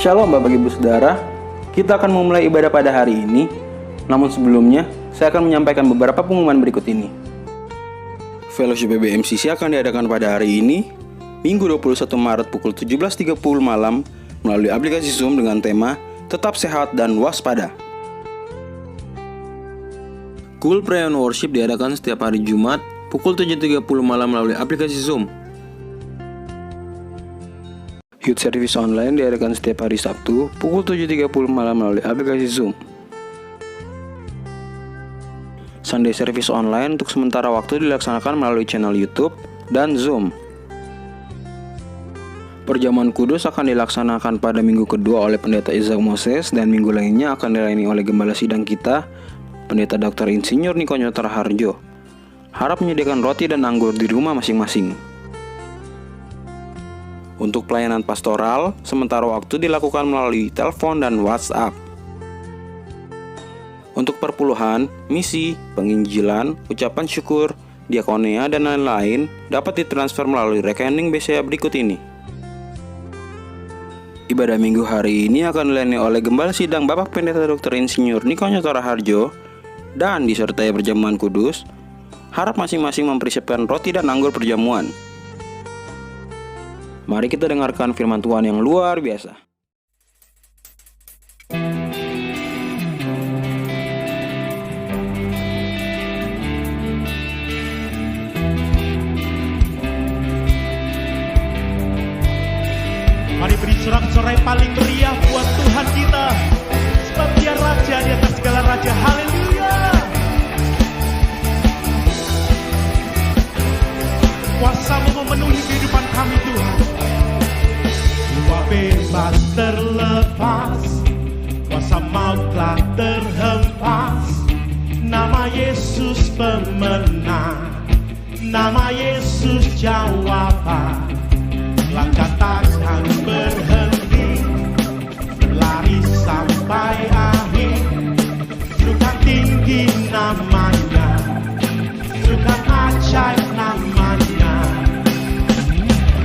Shalom Bapak Ibu Saudara, kita akan memulai ibadah pada hari ini. Namun sebelumnya, saya akan menyampaikan beberapa pengumuman berikut ini. Fellowship BBMCC akan diadakan pada hari ini, Minggu 21 Maret pukul 17.30 malam melalui aplikasi Zoom dengan tema Tetap Sehat dan Waspada. Cool Prayer and Worship diadakan setiap hari Jumat pukul 7.30 malam melalui aplikasi Zoom. Youth Service Online diadakan setiap hari Sabtu pukul 7.30 malam melalui aplikasi Zoom. Sunday Service Online untuk sementara waktu dilaksanakan melalui channel YouTube dan Zoom. Perjamuan kudus akan dilaksanakan pada minggu kedua oleh Pendeta Isaac Moses dan minggu lainnya akan dilayani oleh Gembala Sidang kita, Pendeta Dr. Insinyur Niko Nyotar Harjo. Harap menyediakan roti dan anggur di rumah masing-masing. Untuk pelayanan pastoral, sementara waktu dilakukan melalui telepon dan WhatsApp. Untuk perpuluhan, misi, penginjilan, ucapan syukur, diakonia, dan lain-lain dapat ditransfer melalui rekening BCA berikut ini. Ibadah minggu hari ini akan dilayani oleh Gembala Sidang Bapak Pendeta Dr. Insinyur Niko Nyotar Harjo dan disertai perjamuan kudus. Harap masing-masing mempersiapkan roti dan anggur perjamuan. Mari kita dengarkan firman Tuhan yang luar biasa. Mari beri sorak-sorai paling meriah buat Tuhan kita, sebab Dia Raja di atas segala raja. Haleluya. Kuasa-Mu memenuhi kehidupan kami Tuhan. Jiwa bebas terlepas, kuasa maut telah terhempas. Nama Yesus pemenang, nama Yesus jawaban. Langkah takkan berhenti, berlari sampai akhir. Sukan tinggi namanya, sukan ajaib namanya.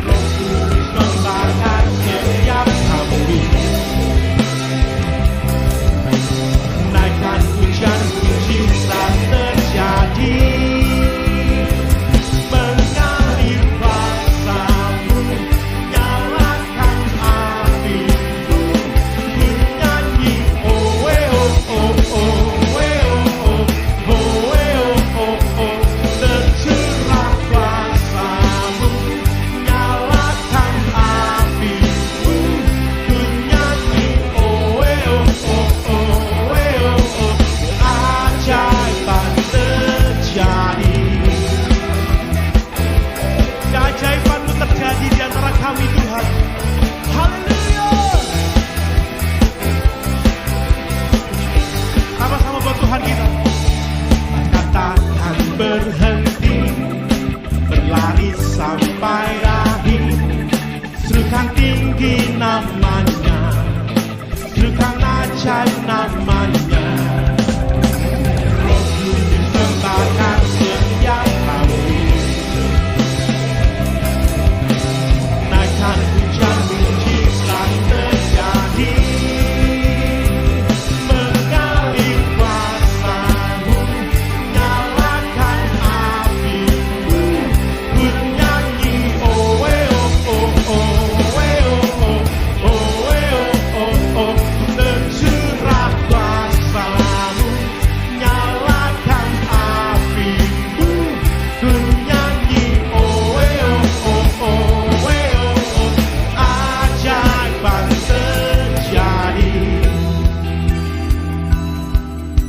Roh Kudus membakar setiap hati. Naikkan hujan mujizat terjadi.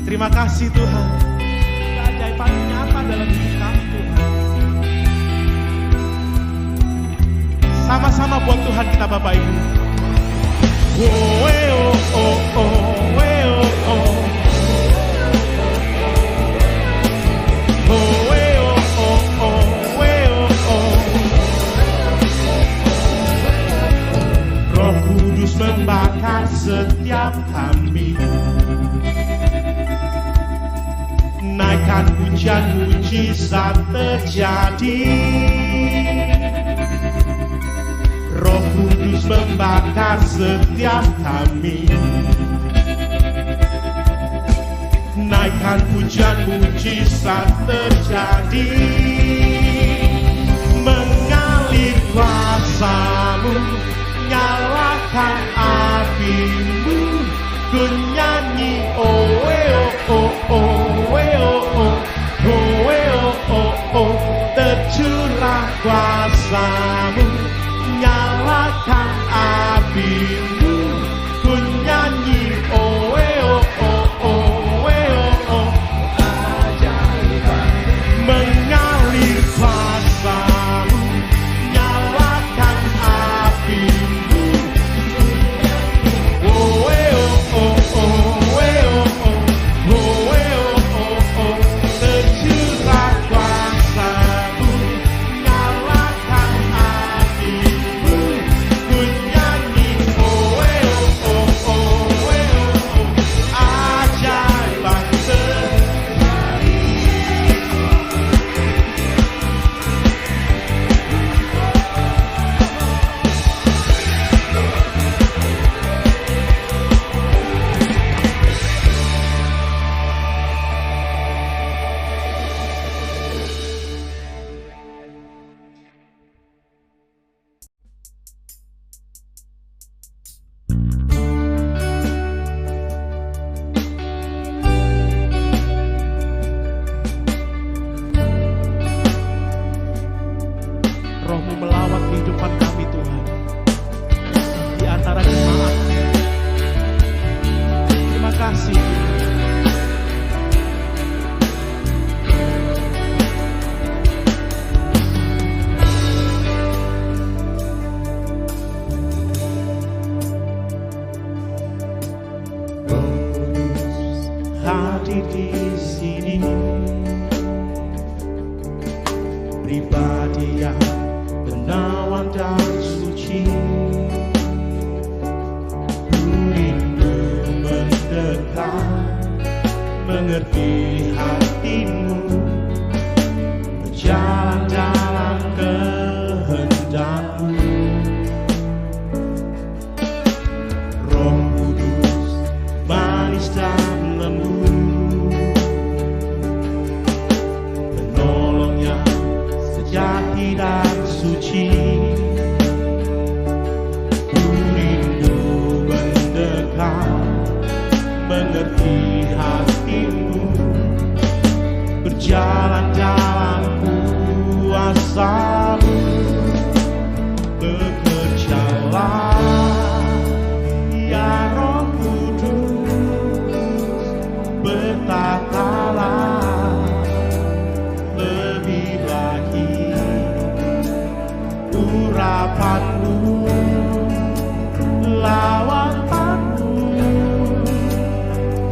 Terima kasih Tuhan, keajaiban nyata dalam hidup kami Tuhan. Sama-sama buat Tuhan kita Bapak Ibu. Roh Kudus membakar setiap kami. Naikkan hujan mujizat terjadi. Roh Kudus membakar setiap kami. Naikkan pujian, mujizat terjadi, mengalir kuasa-Mu, nyalakan api-Mu, ku nyanyi oh oh oh oh oh oh oh oh, tercurah kuasa-Mu, nyalakan api-Mu, ku nyanyi oh oh oh oh. Mengalir kuasa-Mu, nyalakan api-Mu. Oh, oh, oh, oh, oh, oh, oh, oh, tercurah kuasa-Mu, nyalakan api-Mu, ku nyanyi oh, oh, oh, oh, oh, ajaiban terjadi. Roh-Mu melawat kehidupan kami Tuhan, di antara jemaat. Terima kasih. Roh Kudus hadir di sini, pribadi yang menawan dan suci, ku rindu mendekat, mengerti hati-Mu, berjalan dalam kehendak-Mu. Roh Kudus manis dan lembut, penolong yang sejati dan suci, ku rindu mendekat, mengerti hati-Mu, berjalan dalam kuasa-Mu. Bekerjalah ya Roh Kudus, bertatalah lebih lagi, urapan-Mu, lawatan-Mu,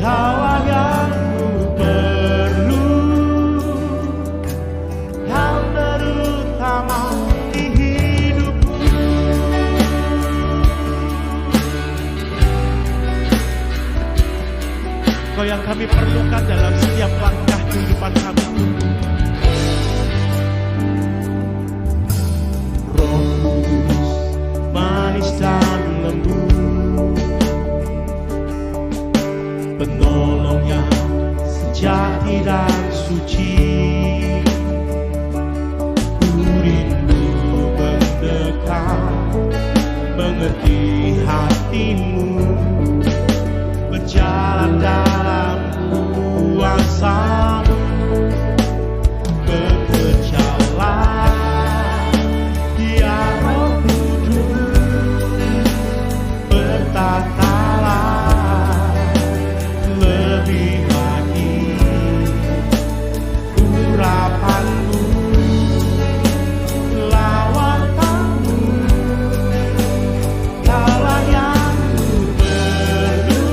Kaulah yang ku perlu, Kau terutama di hidupku. Kau yang kami perlukan dalam setiap langkah kehidupan kami. Roh Kudus manis dan lembut, penolong yang sejati dan suci, ku rindu mendekat, mengerti hati-Mu, berjalan dalam kuasa-Mu. Bekerjalah ya Roh Kudus, bertatalah lebih lagi, urapan-Mu, lawatan-Mu, Kaulah yang ku perlu,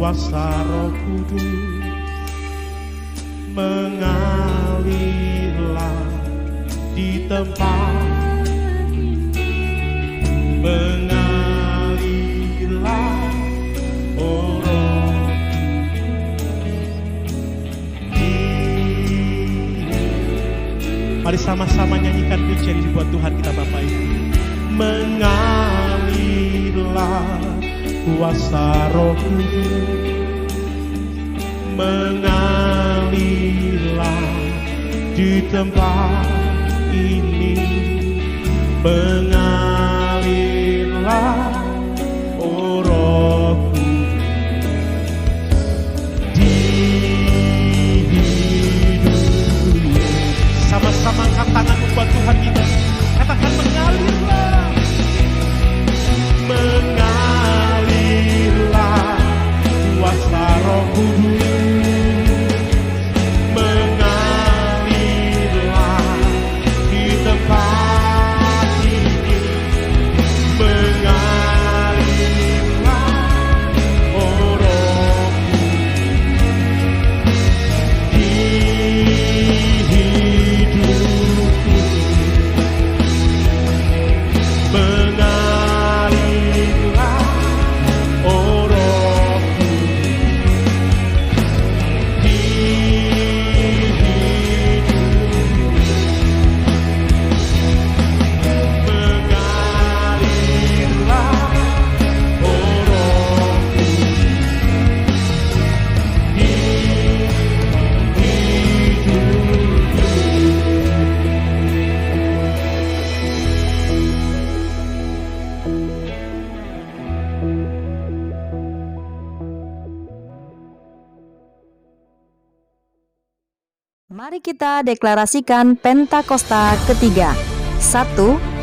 kuasa Roh Kudus mengalirlah di tempat, mengalirlah, oh Roh. Mari sama-sama nyanyikan pujian buat Tuhan kita Bapa Ibu. Mengalirlah kuasa Roh Kudus, mengalirlah di tempat ini, mengalirlah, oh Roh Kudus di hidup. Sama-sama angkat tanganmu buat Tuhan kita, katakan mengalirlah, mengalirlah kuasa Roh Kudus, mengalirlah di tempat ini, mengalirlah, oh Roh Kudus di hidupku, mengalirlah, oh Roh Kudus di hidupku, mengalirlah, oh Roh Kudus di Mari kita deklarasikan Pentakosta ketiga. 1.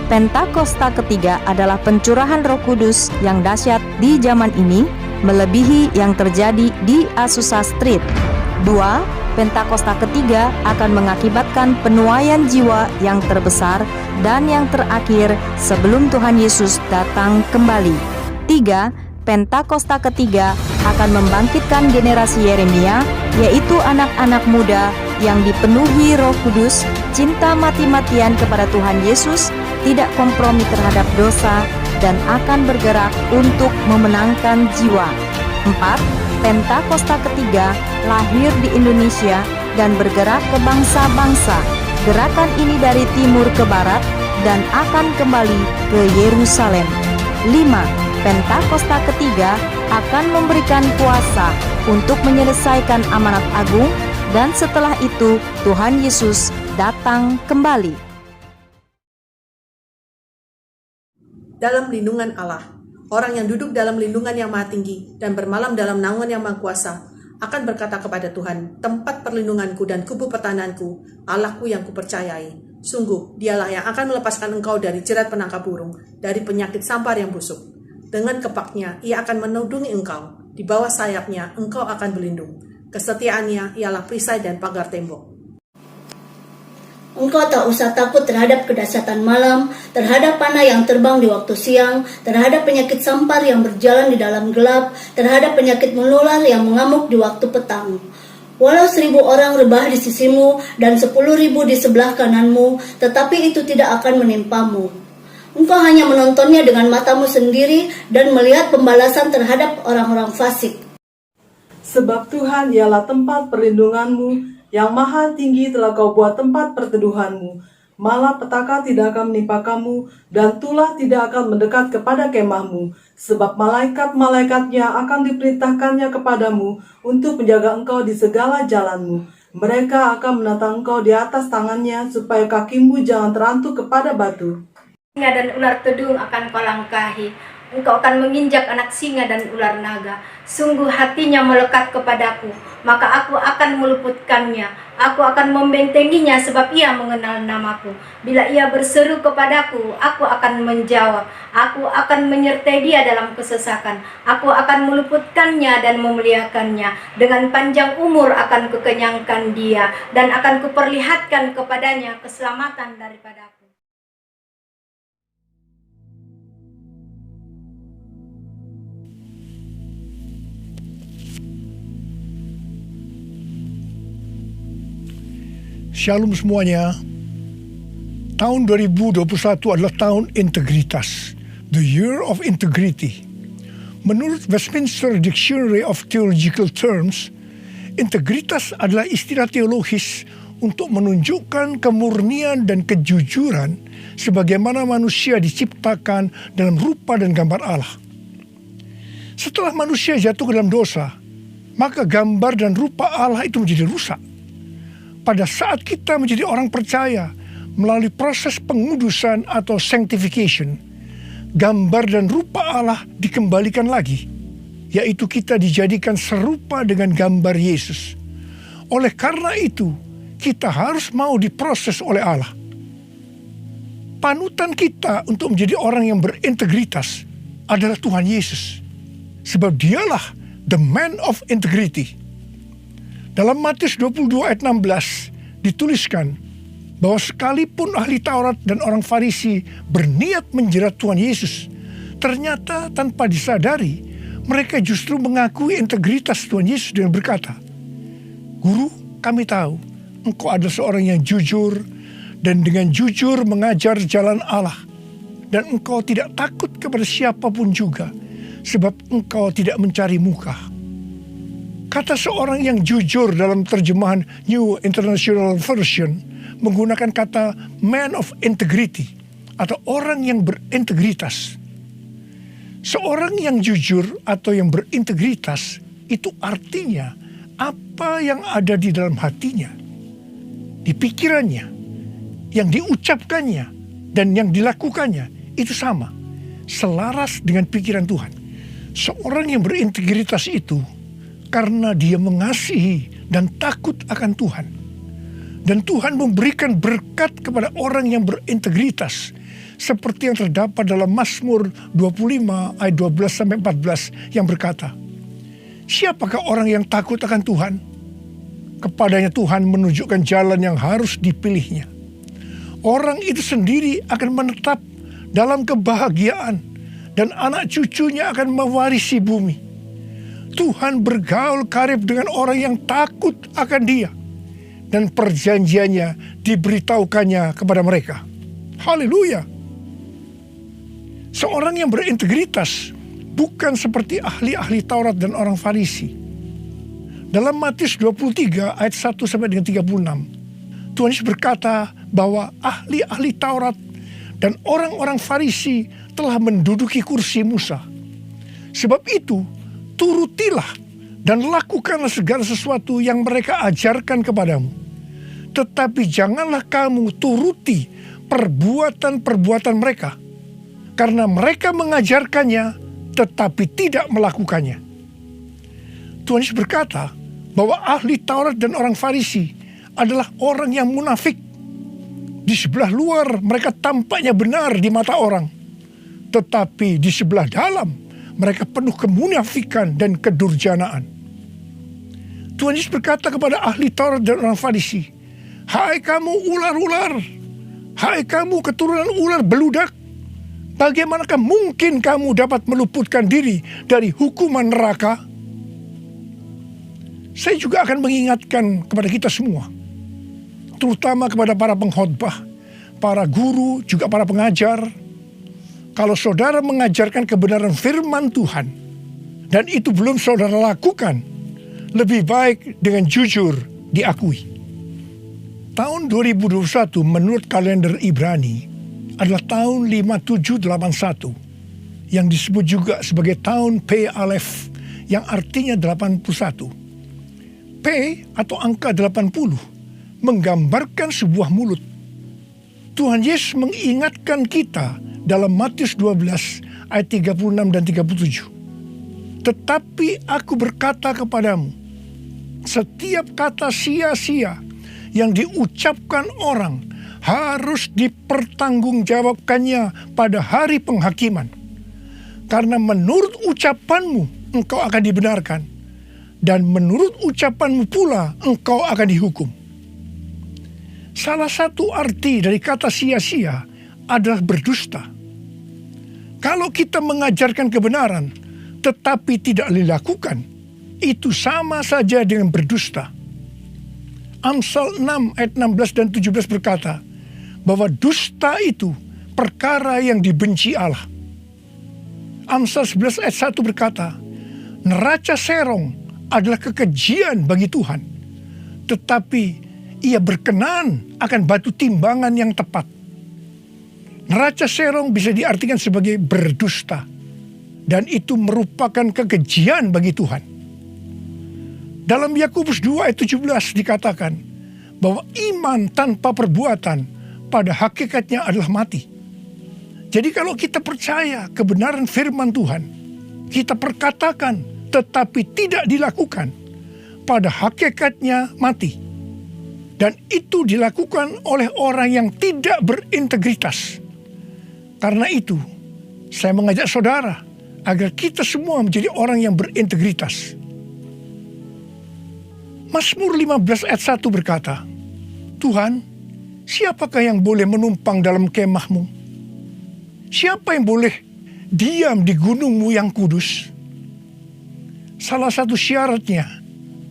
Pentakosta ketiga adalah pencurahan Roh Kudus yang dahsyat di zaman ini, melebihi yang terjadi di Azusa Street. 2. Pentakosta ketiga akan mengakibatkan penuaian jiwa yang terbesar dan yang terakhir sebelum Tuhan Yesus datang kembali. 3. Pentakosta ketiga akan membangkitkan generasi Yeremia, yaitu anak-anak muda yang dipenuhi Roh Kudus, cinta mati-matian kepada Tuhan Yesus, tidak kompromi terhadap dosa, dan akan bergerak untuk memenangkan jiwa. 4. Pentakosta ketiga lahir di Indonesia dan bergerak ke bangsa-bangsa. Gerakan ini dari timur ke barat dan akan kembali ke Yerusalem. 5. Pentakosta ketiga akan memberikan kuasa untuk menyelesaikan amanat agung, dan setelah itu Tuhan Yesus datang kembali. Dalam lindungan Allah, orang yang duduk dalam lindungan yang maha tinggi dan bermalam dalam naungan yang maha kuasa akan berkata kepada Tuhan, tempat perlindunganku dan kubu pertahananku, Allahku yang kupercayai. Sungguh, dialah yang akan melepaskan engkau dari jerat penangkap burung, dari penyakit sampar yang busuk. Dengan kepaknya, ia akan menudungi engkau. Di bawah sayapnya, engkau akan berlindung. Kesetiaannya ialah perisai dan pagar tembok. Engkau tak usah takut terhadap kedahsyatan malam, terhadap panah yang terbang di waktu siang, terhadap penyakit sampar yang berjalan di dalam gelap, terhadap penyakit menular yang mengamuk di waktu petang. Walau 1.000 orang rebah di sisimu dan 10.000 di sebelah kananmu, tetapi itu tidak akan menimpamu. Engkau hanya menontonnya dengan matamu sendiri dan melihat pembalasan terhadap orang-orang fasik. Sebab Tuhan ialah tempat perlindunganmu, yang maha tinggi telah kau buat tempat perteduhanmu. Malah petaka tidak akan menimpa kamu, dan tulah tidak akan mendekat kepada kemahmu. Sebab malaikat-malaikatnya akan diperintahkannya kepadamu untuk menjaga engkau di segala jalanmu. Mereka akan menatang engkau di atas tangannya, supaya kakimu jangan terantuk kepada batu. Singa dan ular tedung akan kau langkahi. Engkau akan menginjak anak singa dan ular naga. Sungguh hatinya melekat kepadaku, maka aku akan meluputkannya. Aku akan membentenginya sebab ia mengenal namaku. Bila ia berseru kepadaku, aku akan menjawab. Aku akan menyertai dia dalam kesesakan. Aku akan meluputkannya dan memuliakannya. Dengan panjang umur akan kukenyangkan dia, dan akan kuperlihatkan kepadanya keselamatan daripadaku. Shalom semuanya. Tahun 2021 adalah tahun integritas, the year of integrity. Menurut Westminster Dictionary of Theological Terms, integritas adalah istilah teologis untuk menunjukkan kemurnian dan kejujuran sebagaimana manusia diciptakan dalam rupa dan gambar Allah. Setelah manusia jatuh ke dalam dosa, maka gambar dan rupa Allah itu menjadi rusak. Pada saat kita menjadi orang percaya melalui proses pengudusan atau sanctification, gambar dan rupa Allah dikembalikan lagi, yaitu kita dijadikan serupa dengan gambar Yesus. Oleh karena itu, kita harus mau diproses oleh Allah. Panutan kita untuk menjadi orang yang berintegritas adalah Tuhan Yesus, sebab dialah the man of integrity. Dalam Matius 22 ayat 16 dituliskan bahwa sekalipun ahli Taurat dan orang Farisi berniat menjerat Tuhan Yesus, ternyata tanpa disadari mereka justru mengakui integritas Tuhan Yesus dengan berkata, "Guru, kami tahu Engkau adalah seorang yang jujur dan dengan jujur mengajar jalan Allah, dan Engkau tidak takut kepada siapapun juga, sebab Engkau tidak mencari muka." Kata seorang yang jujur dalam terjemahan New International Version menggunakan kata man of integrity atau orang yang berintegritas. Seorang yang jujur atau yang berintegritas itu artinya apa yang ada di dalam hatinya, di pikirannya, yang diucapkannya dan yang dilakukannya itu sama, selaras dengan pikiran Tuhan. Seorang yang berintegritas itu karena dia mengasihi dan takut akan Tuhan. Dan Tuhan memberikan berkat kepada orang yang berintegritas, seperti yang terdapat dalam Mazmur 25 ayat 12-14 yang berkata, "Siapakah orang yang takut akan Tuhan? Kepadanya Tuhan menunjukkan jalan yang harus dipilihnya. Orang itu sendiri akan menetap dalam kebahagiaan, dan anak cucunya akan mewarisi bumi. Tuhan bergaul karib dengan orang yang takut akan Dia, dan perjanjiannya diberitahukannya kepada mereka." Haleluya! Seorang yang berintegritas bukan seperti ahli-ahli Taurat dan orang Farisi. Dalam Matius 23 ayat 1 sampai dengan 36, Tuhan Yesus berkata bahwa ahli-ahli Taurat dan orang-orang Farisi telah menduduki kursi Musa. Sebab itu, turutilah dan lakukanlah segala sesuatu yang mereka ajarkan kepadamu. Tetapi janganlah kamu turuti perbuatan-perbuatan mereka, karena mereka mengajarkannya tetapi tidak melakukannya. Tuhan Yesus berkata bahwa ahli Taurat dan orang Farisi adalah orang yang munafik. Di sebelah luar mereka tampaknya benar di mata orang, tetapi di sebelah dalam mereka penuh kemunafikan dan kedurjanaan. Tuhan Yesus berkata kepada ahli Taurat dan orang Farisi, "Hai kamu ular-ular, hai kamu keturunan ular beludak, bagaimanakah mungkin kamu dapat meluputkan diri dari hukuman neraka?" Saya juga akan mengingatkan kepada kita semua, terutama kepada para pengkhotbah, para guru, juga para pengajar. Kalau saudara mengajarkan kebenaran firman Tuhan dan itu belum saudara lakukan, lebih baik dengan jujur diakui. Tahun 2021 menurut kalender Ibrani adalah tahun 5781 yang disebut juga sebagai tahun P Aleph yang artinya 81. P atau angka 80 menggambarkan sebuah mulut. Tuhan Yesus mengingatkan kita dalam Matius 12 ayat 36 dan 37. "Tetapi aku berkata kepadamu, setiap kata sia-sia yang diucapkan orang harus dipertanggungjawabkannya pada hari penghakiman. Karena menurut ucapanmu engkau akan dibenarkan, dan menurut ucapanmu pula engkau akan dihukum." Salah satu arti dari kata sia-sia adalah berdusta. Kalau kita mengajarkan kebenaran tetapi tidak dilakukan, itu sama saja dengan berdusta. Amsal 6 ayat 16 dan 17 berkata bahwa dusta itu perkara yang dibenci Allah. Amsal 11 ayat 1 berkata, neraca serong adalah kekejian bagi Tuhan, tetapi ia berkenan akan batu timbangan yang tepat. Neraca serong bisa diartikan sebagai berdusta, dan itu merupakan kekejian bagi Tuhan. Dalam Yakobus 2 ayat 17 dikatakan bahwa iman tanpa perbuatan pada hakikatnya adalah mati. Jadi kalau kita percaya kebenaran firman Tuhan, kita perkatakan tetapi tidak dilakukan, pada hakikatnya mati. Dan itu dilakukan oleh orang yang tidak berintegritas. Karena itu, saya mengajak saudara agar kita semua menjadi orang yang berintegritas. Mazmur 15 ayat 1 berkata, Tuhan, siapakah yang boleh menumpang dalam kemahmu? Siapa yang boleh diam di gunungmu yang kudus? Salah satu syaratnya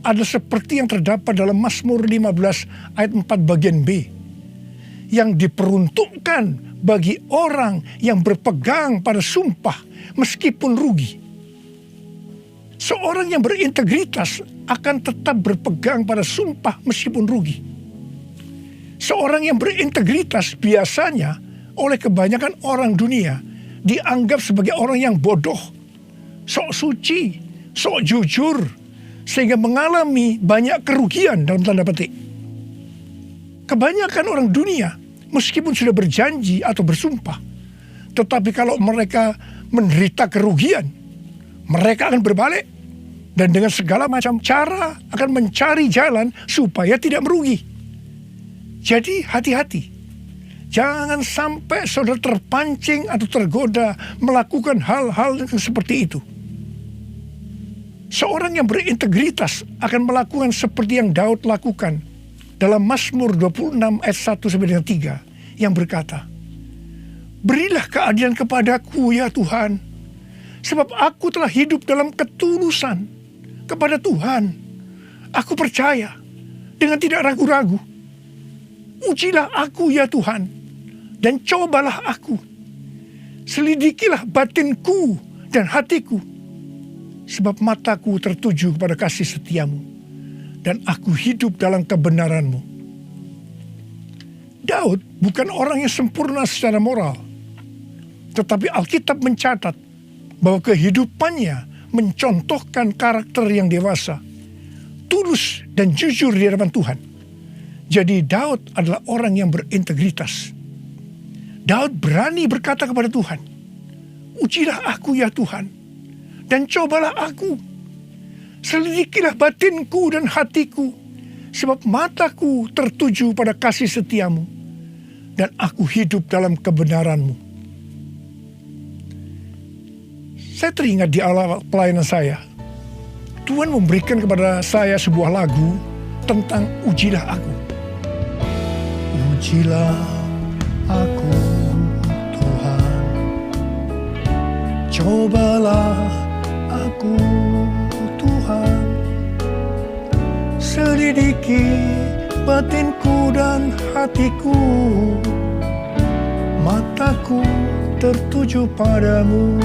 adalah seperti yang terdapat dalam Mazmur 15 ayat 4 bagian B, yang diperuntukkan bagi orang yang berpegang pada sumpah meskipun rugi. Seorang yang berintegritas akan tetap berpegang pada sumpah meskipun rugi. Seorang yang berintegritas biasanya oleh kebanyakan orang dunia dianggap sebagai orang yang bodoh, sok suci, sok jujur, sehingga mengalami banyak kerugian dalam tanda petik. Kebanyakan orang dunia meskipun sudah berjanji atau bersumpah, tetapi kalau mereka menderita kerugian, mereka akan berbalik dan dengan segala macam cara akan mencari jalan supaya tidak merugi. Jadi hati-hati. Jangan sampai saudara terpancing atau tergoda melakukan hal-hal yang seperti itu. Seorang yang berintegritas akan melakukan seperti yang Daud lakukan dalam Mazmur 26 ayat 1-3 yang berkata, berilah keadilan kepadaku ya Tuhan, sebab aku telah hidup dalam ketulusan kepada Tuhan. Aku percaya dengan tidak ragu-ragu. Ujilah aku ya Tuhan, dan cobalah aku. Selidikilah batinku dan hatiku, sebab mataku tertuju kepada kasih setiamu, dan aku hidup dalam kebenaranmu. Daud bukan orang yang sempurna secara moral, tetapi Alkitab mencatat bahwa kehidupannya mencontohkan karakter yang dewasa, tulus dan jujur di hadapan Tuhan. Jadi Daud adalah orang yang berintegritas. Daud berani berkata kepada Tuhan, ujilah aku ya Tuhan, dan cobalah aku. Selidikilah batinku dan hatiku, sebab mataku tertuju pada kasih setiamu, dan aku hidup dalam kebenaranmu. Saya teringat di awal pelayanan saya, Tuhan memberikan kepada saya sebuah lagu tentang ujilah aku. Ujilah aku Tuhan, cobalah aku Tuhan, selidiki batinku dan hatiku, mataku tertuju padamu.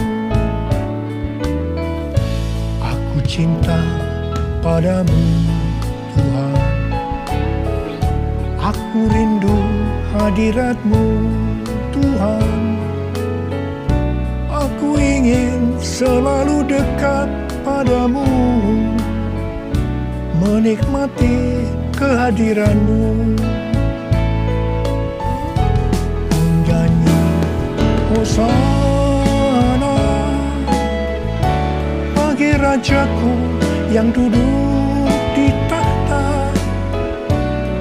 Aku cinta padamu Tuhan, aku rindu hadirat-Mu Tuhan, aku ingin selalu dekat padamu, menikmati kehadiran-Mu. Menyanyi Hosana bagi Rajaku yang duduk di tahta.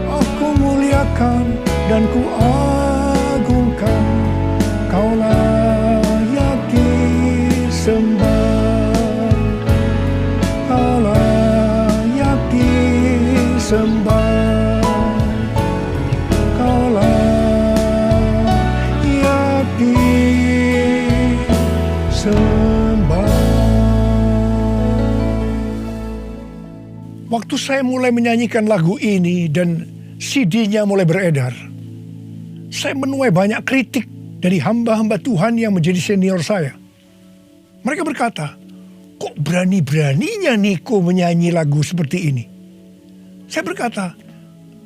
Aku muliakan dan ku agungkan, Kau layak disembah, Kau layak disembah, Kau layak disembah. waktu saya mulai menyanyikan lagu ini dan CD-nya mulai beredar, saya menuai banyak kritik dari hamba-hamba Tuhan yang menjadi senior saya. Mereka berkata, kok berani-beraninya Niko menyanyi lagu seperti ini? Saya berkata,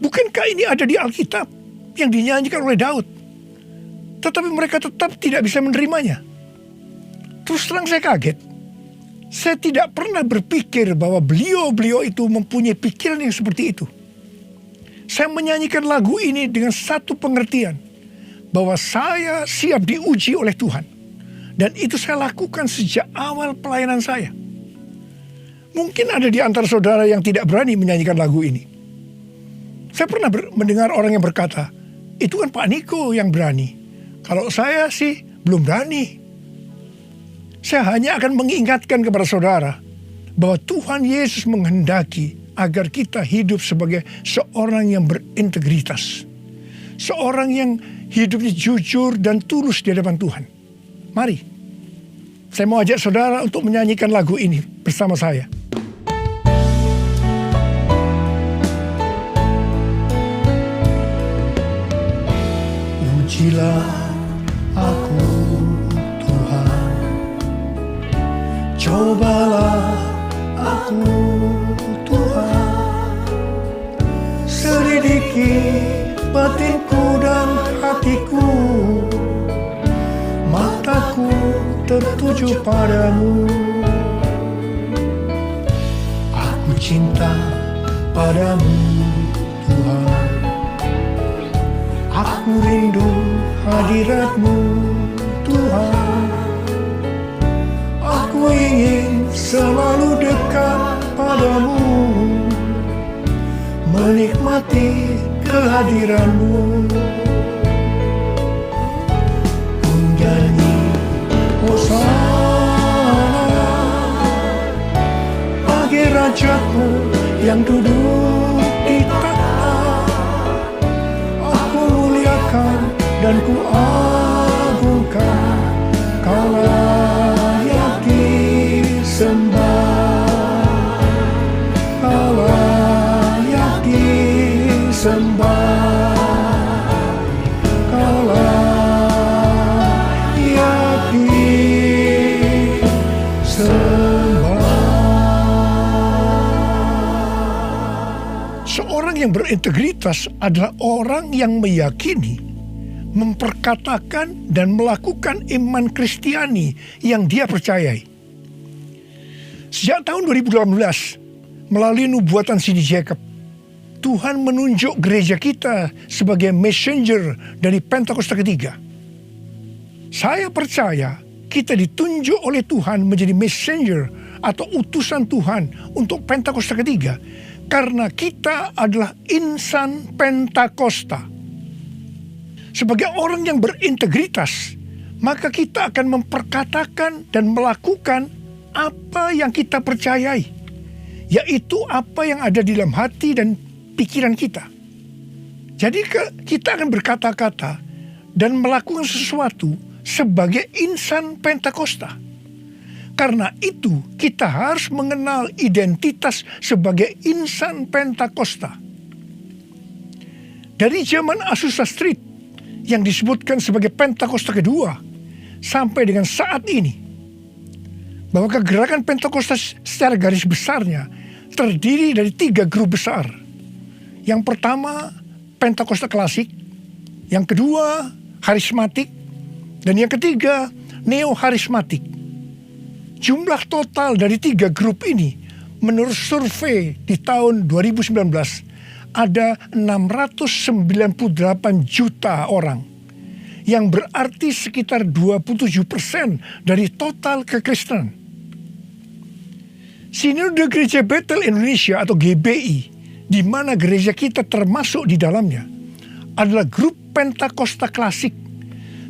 bukankah ini ada di Alkitab yang dinyanyikan oleh Daud? Tetapi mereka tetap tidak bisa menerimanya. Terus terang saya kaget. Saya tidak pernah berpikir bahwa beliau-beliau itu mempunyai pikiran yang seperti itu. Saya menyanyikan lagu ini dengan satu pengertian, bahwa saya siap diuji oleh Tuhan. Dan itu saya lakukan sejak awal pelayanan saya. Mungkin ada di antara saudara yang tidak berani menyanyikan lagu ini. Saya pernah mendengar orang yang berkata, itu kan Pak Niko yang berani. Kalau saya sih belum berani. Saya hanya akan mengingatkan kepada saudara bahwa Tuhan Yesus menghendaki agar kita hidup sebagai seorang yang berintegritas. Seorang yang hidupnya jujur dan tulus di hadapan Tuhan. Mari, saya mau ajak saudara untuk menyanyikan lagu ini bersama saya. Ujilah aku Tuhan, cobalah aku Tuhan, selidiki batinku dan hatiku, mataku tertuju padamu. Aku cinta padamu Tuhan, aku rindu hadirat-Mu Tuhan. Aku ingin selalu dekat padamu, menikmati kehadiran-Mu. Ku nyanyi Hosana bagi Rajaku yang duduk di tahta. Aku muliakan dan ku agungkan, Kau layak disembah, Kau layak disembah, Kau layak disembah. Seorang yang berintegritas adalah orang yang meyakini, memperkatakan dan melakukan iman Kristiani yang dia percayai. Sejak tahun 2018, melalui nubuatan Cindy Jacob, Tuhan menunjuk gereja kita sebagai messenger dari Pentakosta ketiga. Saya percaya kita ditunjuk oleh Tuhan menjadi messenger atau utusan Tuhan untuk Pentakosta ketiga karena kita adalah insan Pentakosta. Sebagai orang yang berintegritas, maka kita akan memperkatakan dan melakukan apa yang kita percayai, yaitu apa yang ada di dalam hati dan pikiran kita. Jadi kita akan berkata-kata dan melakukan sesuatu sebagai insan Pentakosta. Karena itu kita harus mengenal identitas sebagai insan Pentakosta. Dari zaman Azusa Street yang disebutkan sebagai Pentakosta kedua sampai dengan saat ini, bahwa kegerakan Pentakosta secara garis besarnya terdiri dari 3 grup besar. Yang pertama Pentakosta klasik, yang kedua harismatik, dan yang ketiga neo-harismatik. Jumlah total dari 3 grup ini menurut survei di tahun 2019 ada 698 juta orang, yang berarti sekitar 27% dari total kekristenan. Sinode Gereja Bethel Indonesia atau GBI, di mana gereja kita termasuk di dalamnya, adalah grup Pentakosta klasik,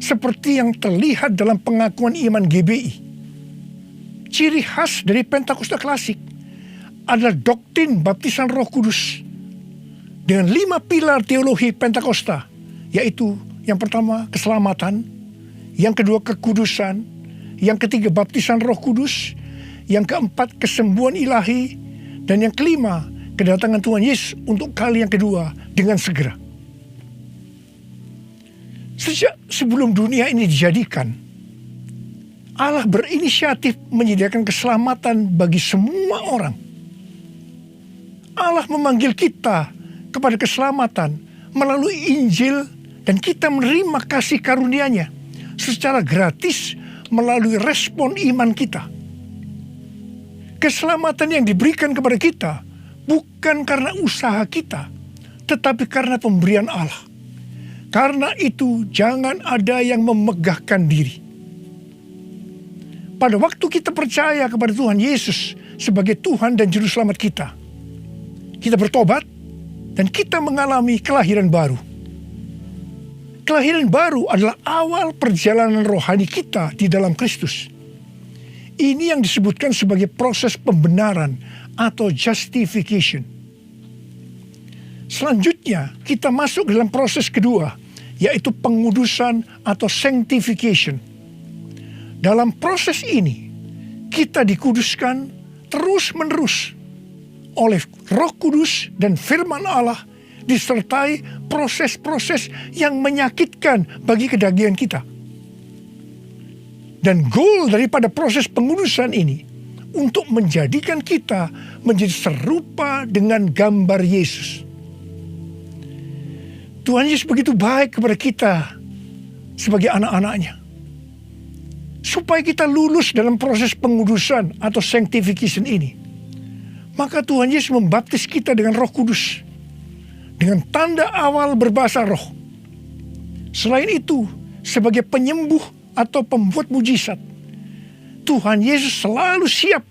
seperti yang terlihat dalam pengakuan iman GBI. Ciri khas dari Pentakosta klasik adalah doktrin baptisan Roh Kudus dengan 5 pilar teologi Pentakosta, yaitu yang pertama keselamatan, yang kedua kekudusan, yang ketiga baptisan Roh Kudus, yang keempat kesembuhan ilahi, dan yang kelima kedatangan Tuhan Yesus untuk kali yang kedua dengan segera. Sejak sebelum dunia ini dijadikan, Allah berinisiatif menyediakan keselamatan bagi semua orang. Allah memanggil kita kepada keselamatan melalui Injil dan kita menerima kasih karunia-Nya secara gratis melalui respon iman kita. Keselamatan yang diberikan kepada kita bukan karena usaha kita, tetapi karena pemberian Allah. Karena itu jangan ada yang memegahkan diri. Pada waktu kita percaya kepada Tuhan Yesus sebagai Tuhan dan Juru Selamat kita bertobat dan kita mengalami kelahiran baru. Kelahiran baru adalah awal perjalanan rohani kita di dalam Kristus. Ini yang disebutkan sebagai proses pembenaran atau justification. Selanjutnya kita masuk dalam proses kedua, yaitu pengudusan atau sanctification. Dalam proses ini kita dikuduskan terus-menerus oleh Roh Kudus dan firman Allah, disertai proses-proses yang menyakitkan bagi kedagingan kita. Dan goal daripada proses pengudusan ini untuk menjadikan kita menjadi serupa dengan gambar Yesus. Tuhan Yesus begitu baik kepada kita sebagai anak-anaknya, supaya kita lulus dalam proses pengudusan atau sanctification ini. Maka Tuhan Yesus membaptis kita dengan Roh Kudus, dengan tanda awal berbahasa roh. Selain itu, sebagai penyembuh atau pembuat mujizat, Tuhan Yesus selalu siap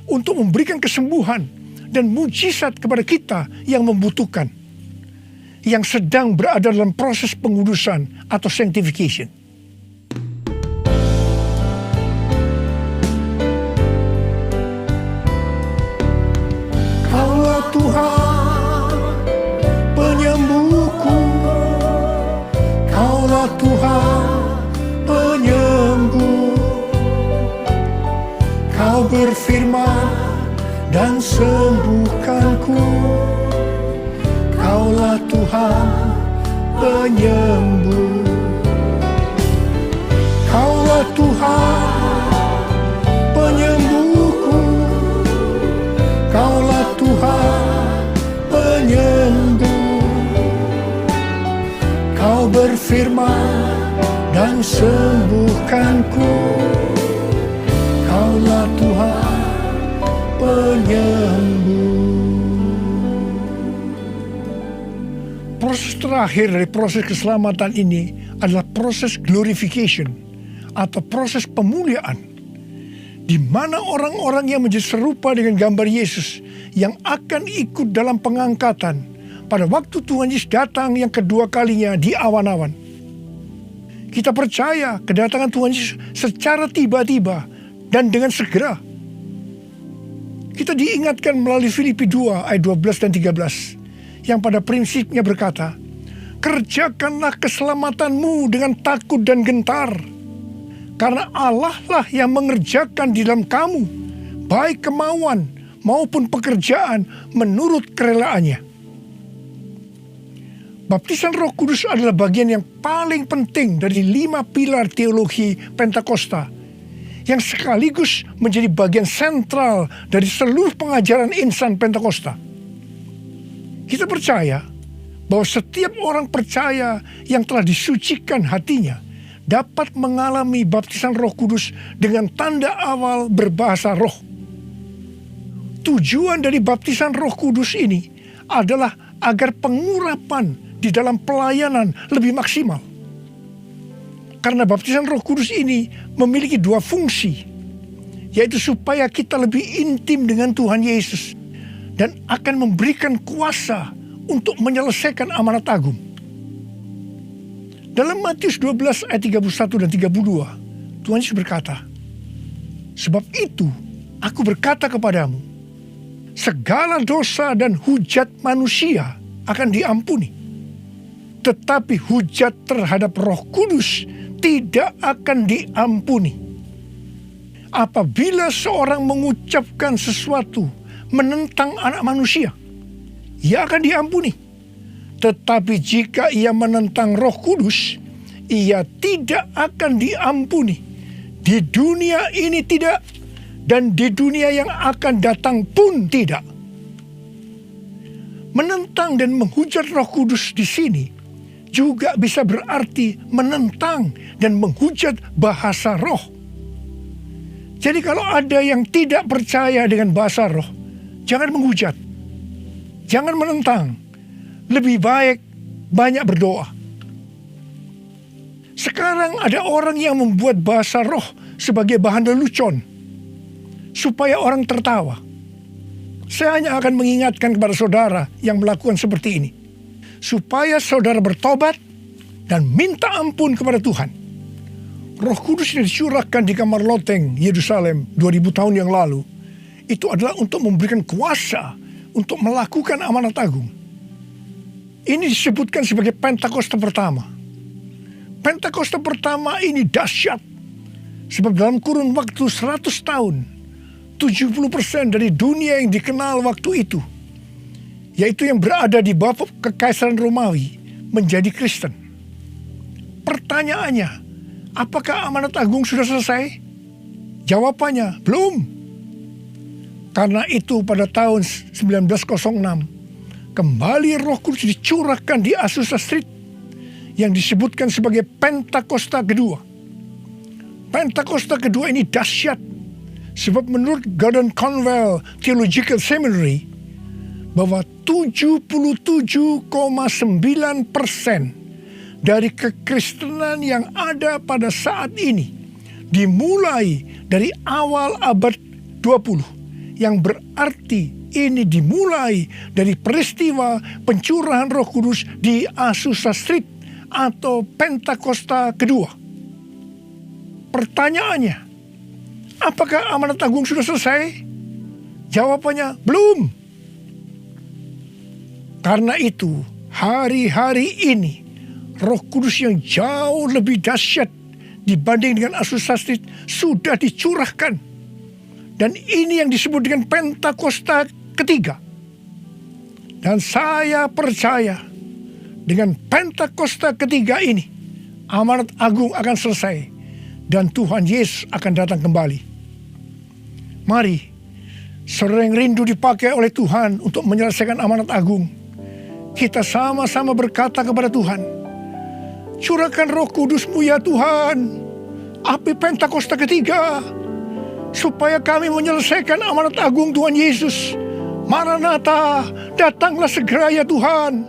untuk memberikan kesembuhan dan mujizat kepada kita yang membutuhkan, yang sedang berada dalam proses pengudusan atau sanctification. Kaulah Tuhan penyembuhku, Kaulah Tuhan penyembuh. Kau berfirman dan sembuhkanku. Kaulah Tuhan penyembuh. Kaulah Tuhan penyembuhku. Kaulah Tuhan penyembuh. Kau berfirman dan sembuhkanku. Kaulah Tuhan penyembuh. Proses terakhir dari proses keselamatan ini adalah proses glorification atau proses pemuliaan, di mana orang-orang yang menjadi serupa dengan gambar Yesus yang akan ikut dalam pengangkatan pada waktu Tuhan Yesus datang yang kedua kalinya di awan-awan. Kita percaya kedatangan Tuhan Yesus secara tiba-tiba dan dengan segera. Kita diingatkan melalui Filipi 2 ayat 12 dan 13. Yang pada prinsipnya berkata, kerjakanlah keselamatanmu dengan takut dan gentar, karena Allah lah yang mengerjakan di dalam kamu, baik kemauan maupun pekerjaan menurut kerelaannya. Baptisan Roh Kudus adalah bagian yang paling penting dari 5 pilar teologi Pentakosta, yang sekaligus menjadi bagian sentral dari seluruh pengajaran insan Pentakosta. Kita percaya bahwa setiap orang percaya yang telah disucikan hatinya dapat mengalami baptisan Roh Kudus dengan tanda awal berbahasa roh. Tujuan dari baptisan Roh Kudus ini adalah agar pengurapan di dalam pelayanan lebih maksimal. Karena baptisan Roh Kudus ini memiliki 2 fungsi, yaitu supaya kita lebih intim dengan Tuhan Yesus dan akan memberikan kuasa untuk menyelesaikan amanat agung. Dalam Matius 12 ayat 31 dan 32, Tuhan Yesus berkata, sebab itu aku berkata kepadamu, segala dosa dan hujat manusia akan diampuni, tetapi hujat terhadap Roh Kudus tidak akan diampuni. Apabila seorang mengucapkan sesuatu menentang anak manusia, ia akan diampuni. Tetapi jika ia menentang Roh Kudus, ia tidak akan diampuni. Di dunia ini tidak, dan di dunia yang akan datang pun tidak. Menentang dan menghujat Roh Kudus di sini juga bisa berarti menentang dan menghujat bahasa roh. Jadi kalau ada yang tidak percaya dengan bahasa roh, jangan menghujat, jangan menentang. Lebih baik banyak berdoa. Sekarang ada orang yang membuat bahasa roh sebagai bahan lelucon supaya orang tertawa. Saya hanya akan mengingatkan kepada saudara yang melakukan seperti ini, supaya saudara bertobat dan minta ampun kepada Tuhan. Roh Kudus yang dicurahkan di kamar loteng Yerusalem 2000 tahun yang lalu, itu adalah untuk memberikan kuasa untuk melakukan amanat agung. Ini disebutkan sebagai Pentakosta pertama. Pentakosta pertama ini dahsyat, sebab dalam kurun waktu 100 tahun, 70% dari dunia yang dikenal waktu itu, yaitu yang berada di bawah kekaisaran Romawi, menjadi Kristen. Pertanyaannya, apakah amanat agung sudah selesai? Jawabannya, belum. Karena itu pada tahun 1906, kembali Roh Kudus dicurahkan di Azusa Street, yang disebutkan sebagai Pentakosta kedua. Pentakosta kedua ini dahsyat, sebab menurut Gordon Conwell Theological Seminary, bahwa 77,9% dari kekristenan yang ada pada saat ini dimulai dari awal abad 20, yang berarti ini dimulai dari peristiwa pencurahan Roh Kudus di Azusa Street atau Pentakosta kedua. Pertanyaannya, apakah amanat agung sudah selesai? Jawabannya, belum. Karena itu, hari-hari ini, Roh Kudus yang jauh lebih dahsyat dibanding dengan Azusa Street sudah dicurahkan. Dan ini yang disebut dengan Pentakosta ketiga. Dan saya percaya dengan Pentakosta ketiga ini, amanat agung akan selesai dan Tuhan Yesus akan datang kembali. Mari, saudara yang rindu dipakai oleh Tuhan untuk menyelesaikan amanat agung, kita sama-sama berkata kepada Tuhan, curahkan Roh Kudus-Mu ya Tuhan, api Pentakosta ketiga, supaya kami menyelesaikan amanat agung Tuhan Yesus. Maranatha, datanglah segera ya Tuhan.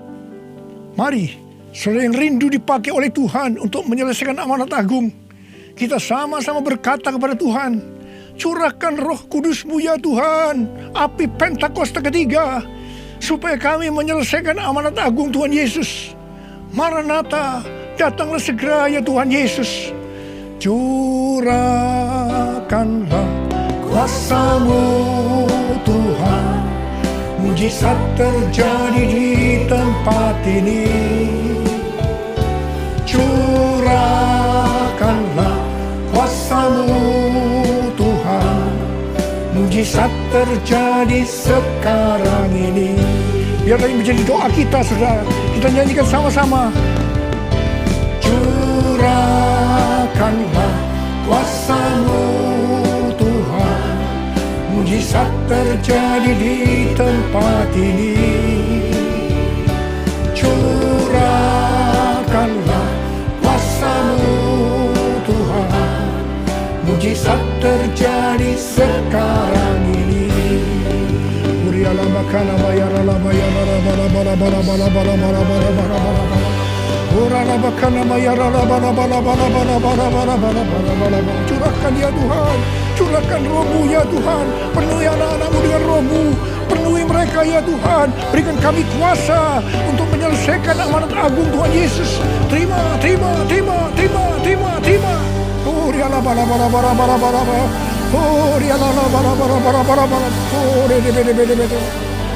Mari, saudara yang rindu dipakai oleh Tuhan untuk menyelesaikan amanat agung, kita sama-sama berkata kepada Tuhan, curahkan Roh Kudus-Mu ya Tuhan, api Pentakosta ketiga, supaya kami menyelesaikan amanat agung Tuhan Yesus. Maranatha, datanglah segera ya Tuhan Yesus. Curahkanlah kuasa-Mu Tuhan, mujizat terjadi di tempat ini. Curahkanlah kuasa-Mu Tuhan, mujizat terjadi sekarang ini. Biarlah ini menjadi doa kita, saudara. Kita nyanyikan sama-sama. Curahkanlah kuasa-Mu Tuhan, mujizat terjadi di tempat ini. Curahkanlah kuasa-Mu Tuhan, mujizat terjadi sekarang ini. Uriala makana bayara la bayara la bara bara bara bara bara bara bara bara bara. Urala makana bayara la bara bara bara bara bara bara bara bara bara. Curahkan ya Tuhan, curahkan Roh-Mu ya Tuhan, penuhi anak-anak-Mu dengan Roh-Mu, penuhi mereka ya Tuhan, berikan kami kuasa untuk menyelesaikan amanat agung Tuhan Yesus. Terima, terima, terima, terima, terima, terima. Oh, riala bara bara bara bara bara bara. Oh, riala bara bara bara bara bara. Oh, de.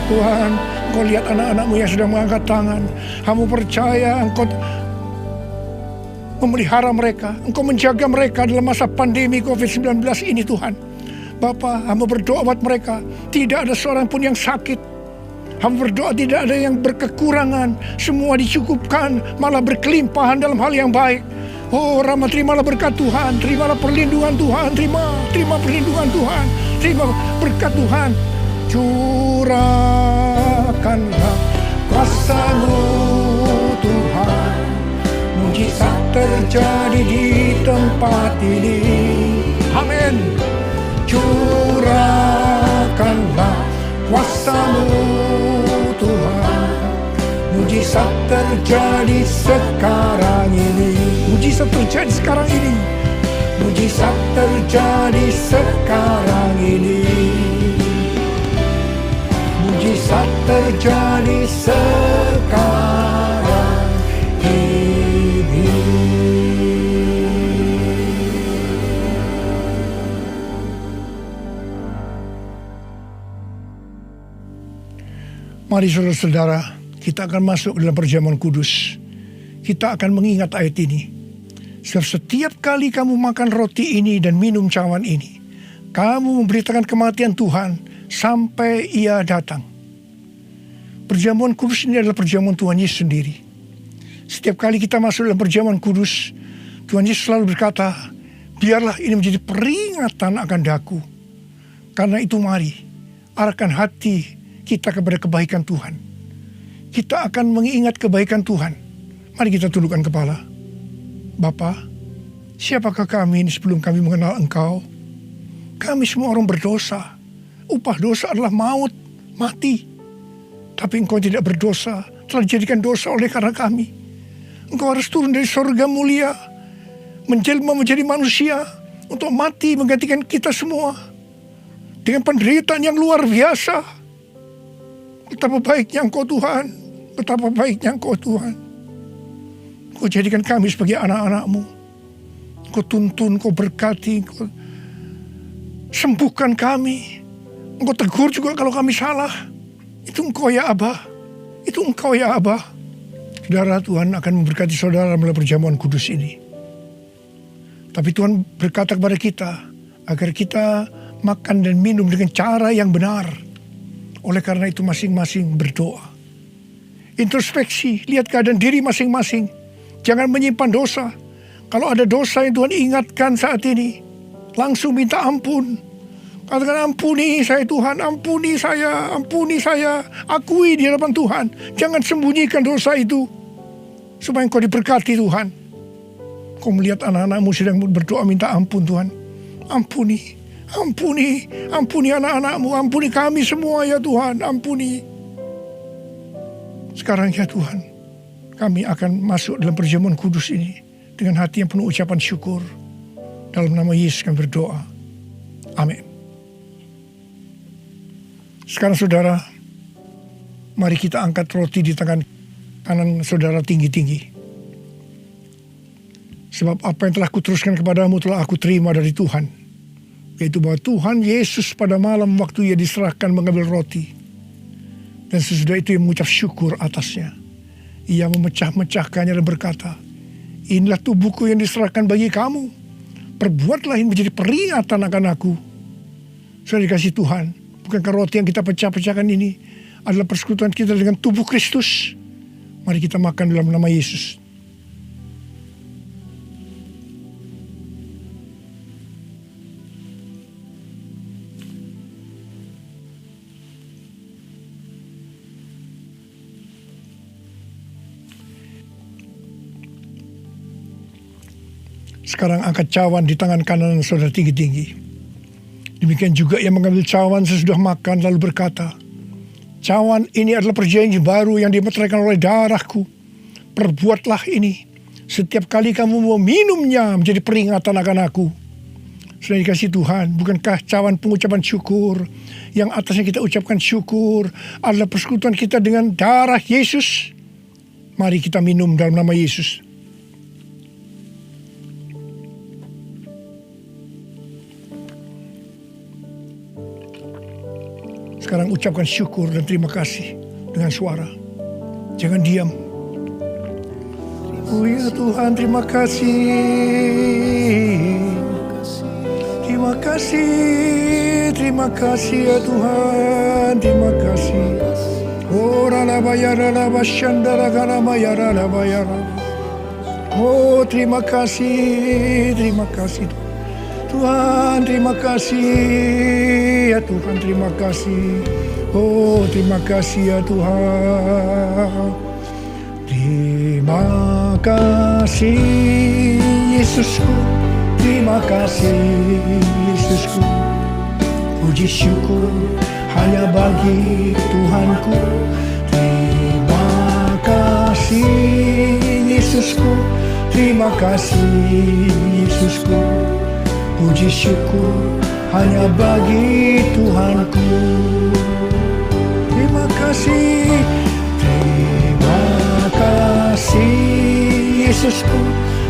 Tuhan, Engkau lihat anak-anak-Mu yang sedang mengangkat tangan. Kamu percaya Engkau memelihara mereka, Engkau menjaga mereka dalam masa pandemi COVID-19 ini Tuhan. Bapa, hamba berdoa buat mereka, tidak ada seorang pun yang sakit. Hamba berdoa tidak ada yang berkekurangan, semua dicukupkan, malah berkelimpahan dalam hal yang baik. Oh Rama, terimalah berkat Tuhan, terimalah perlindungan Tuhan, terima perlindungan Tuhan, terima berkat Tuhan. Curahkanlah kuasa-Mu Tuhan, mujizat terjadi di tempat ini. Amin. Curahkanlah kuasa-Mu Tuhan, mujizat terjadi sekarang ini. Mujizat terjadi sekarang ini. Mujizat terjadi sekarang ini. Mujizat terjadi sekarang ini. Mari saudara-saudara, kita akan masuk dalam perjamuan kudus. Kita akan mengingat ayat ini. Setiap kali kamu makan roti ini dan minum cawan ini, kamu memberitakan kematian Tuhan sampai Ia datang. Perjamuan kudus ini adalah perjamuan Tuhan Yesus sendiri. Setiap kali kita masuk dalam perjamuan kudus, Tuhan Yesus selalu berkata, biarlah ini menjadi peringatan akan daku. Karena itu mari, arahkan hati kita kepada kebaikan Tuhan. Kita akan mengingat kebaikan Tuhan. Mari kita tundukkan kepala. Bapa, siapakah kami ini sebelum kami mengenal Engkau? Kami semua orang berdosa. Upah dosa adalah maut, mati. Tapi Engkau tidak berdosa, telah dijadikan dosa oleh karena kami. Engkau harus turun dari surga mulia, menjelma menjadi manusia, untuk mati menggantikan kita semua. Dengan penderitaan yang luar biasa. Betapa baiknya Engkau Tuhan, betapa baiknya Engkau Tuhan. Kau jadikan kami sebagai anak-anak-Mu. Kau tuntun, Kau berkati, Kau sembuhkan kami. Engkau tegur juga kalau kami salah. Itu Engkau ya Abah. Itu Engkau ya Abah. Saudara, Tuhan akan memberkati saudara melalui perjamuan kudus ini. Tapi Tuhan berkata kepada kita, agar kita makan dan minum dengan cara yang benar. Oleh karena itu masing-masing berdoa. Introspeksi, lihat keadaan diri masing-masing. Jangan menyimpan dosa. Kalau ada dosa yang Tuhan ingatkan saat ini, langsung minta ampun. Katakan, ampuni saya Tuhan, ampuni saya, akui di hadapan Tuhan. Jangan sembunyikan dosa itu, supaya Engkau diberkati Tuhan. Kau melihat anak-anak-Mu sedang berdoa minta ampun Tuhan. Ampuni anak-anak-Mu, ampuni kami semua ya Tuhan, ampuni. Sekarang ya Tuhan, kami akan masuk dalam perjamuan kudus ini dengan hati yang penuh ucapan syukur. Dalam nama Yesus kami berdoa. Amin. Sekarang saudara, mari kita angkat roti di tangan kanan saudara tinggi-tinggi. Sebab apa yang telah kuteruskan kepadamu telah aku terima dari Tuhan. Yaitu bahwa Tuhan Yesus pada malam waktu Ia diserahkan mengambil roti. Dan sesudah itu Ia mengucap syukur atasnya. Ia memecah-mecahkannya dan berkata, inilah tubuhku yang diserahkan bagi kamu. Perbuatlah ini menjadi peringatan akan aku. Sudah dikasih Tuhan, bukankah roti yang kita pecah-pecahkan ini adalah persekutuan kita dengan tubuh Kristus? Mari kita makan dalam nama Yesus. Sekarang angkat cawan di tangan kanan saudara tinggi-tinggi. Demikian juga ia mengambil cawan sesudah makan lalu berkata, cawan ini adalah perjanjian baru yang dimeteraikan oleh darahku. Perbuatlah ini setiap kali kamu mau minumnya menjadi peringatan akan aku. Sudah dikasih Tuhan, bukankah cawan pengucapan syukur yang atasnya kita ucapkan syukur adalah persekutuan kita dengan darah Yesus? Mari kita minum dalam nama Yesus. Sekarang ucapkan syukur dan terima kasih dengan suara. Jangan diam. Oh ya Tuhan, terima kasih. Terima kasih ya Tuhan, terima kasih. Oh, terima kasih Tuhan, terima kasih ya Tuhan, terima kasih. Oh, terima kasih ya Tuhan. Terima kasih Yesusku, terima kasih Yesusku. Puji syukur hanya bagi Tuhanku. Terima kasih Yesusku, terima kasih Yesusku. Puji syukur hanya bagi Tuhanku. Terima kasih, terima kasih Yesusku,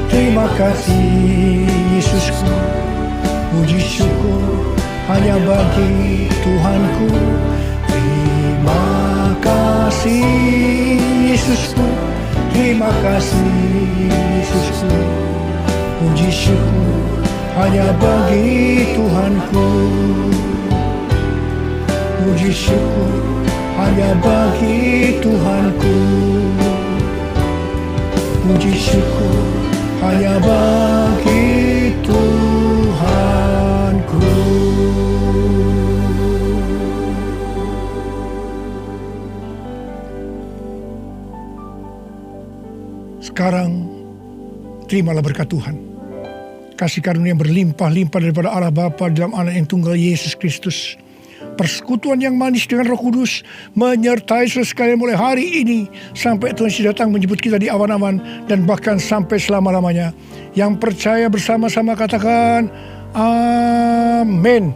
terima kasih Yesusku. Puji syukur hanya bagi Tuhanku. Terima kasih Yesusku, terima kasih Yesusku. Puji syukur hanya bagi Tuhanku. Puji syukur hanya bagi Tuhanku. Puji syukur hanya bagi Tuhanku. Sekarang terimalah berkat Tuhan. Kasih karunia yang berlimpah-limpah daripada Allah Bapa dalam Anak yang tunggal Yesus Kristus. Persekutuan yang manis dengan Roh Kudus menyertai saudara sekalian mulai hari ini sampai Tuhan Yesus datang menjemput kita di awan-awan dan bahkan sampai selama-lamanya. Yang percaya bersama-sama katakan amin.